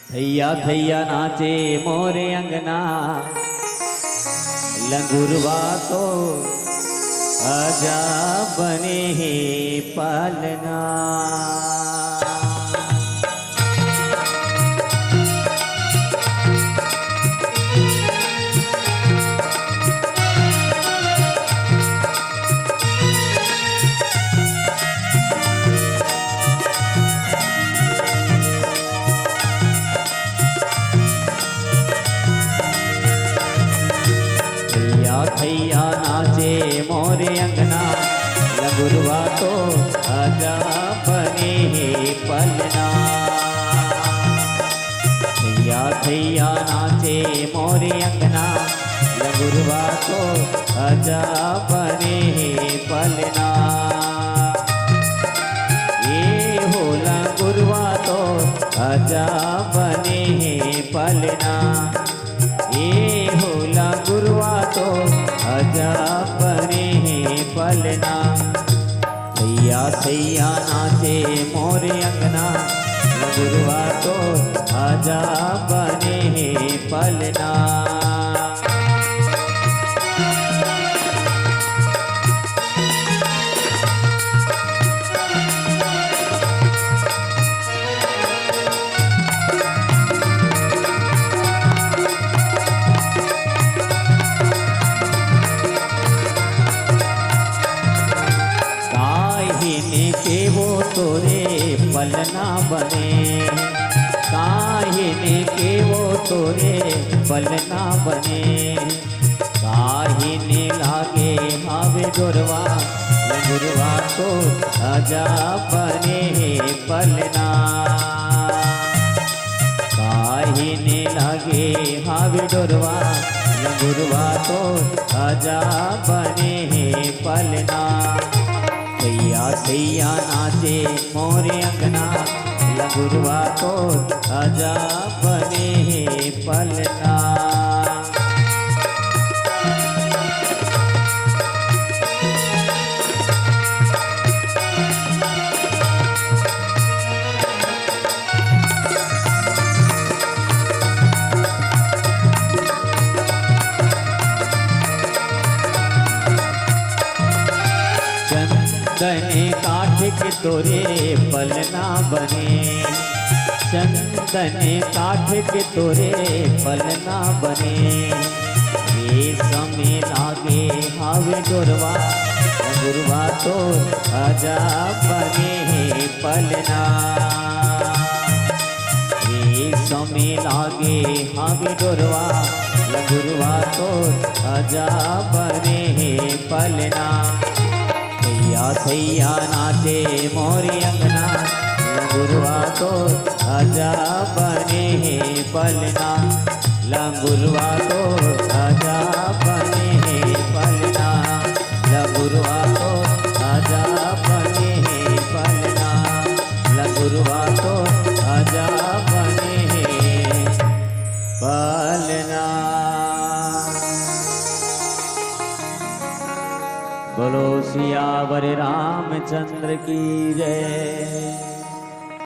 थैया थैया नाचे मोरे अंगना, लंगुरवा तो आजा बने ही पालना। थैया नाचे मोरे अंगना, लंगुरवा तो आजा बने ही पलना। थैया थैया नाचे मोरे अंगना, लंगुरवा तो आजा बने ही पलना। ये हो लंगुरवा तो आजा बने ही पलना। ये हो लंगुरवा तो आजा बने ही पलना। थैया थैया नाचे मोरे अंगना, लंगुरवा तो आजा बने ही पलना। के वो तोरे पलना बने, काहिने के वो तोरे पलना बने। काहिने लागे हावे डोरवा, लंगुरवा तो आजा बने पलना। काहिने लागे हावे डोरवा, लंगुरवा तो आजा बने पलना। थैया थैया नाचे मोरे अंगना, लंगुरवा तो आजा बने ही पलना। चंदने काठ के तोरे पलना बने, चंदने काठ के तोरे पलना बने। ये समय लागे हावे डोरवा, लंगुरवा तो आजा बने पलना। ये समय लागे हावे डोरवा, लंगुरवा तो आजा बने पलना। थैया थैया नाचे मोरे अंगना, लंगुरवा तो आजा बने ही पलना। लंगुरवा तो आजा बने ही पलना। लंगुरवा तो आजा बने ही पलना। लंगुरवा तो आजा बने ही पलना। बोलो सियावर रामचंद्र की जय।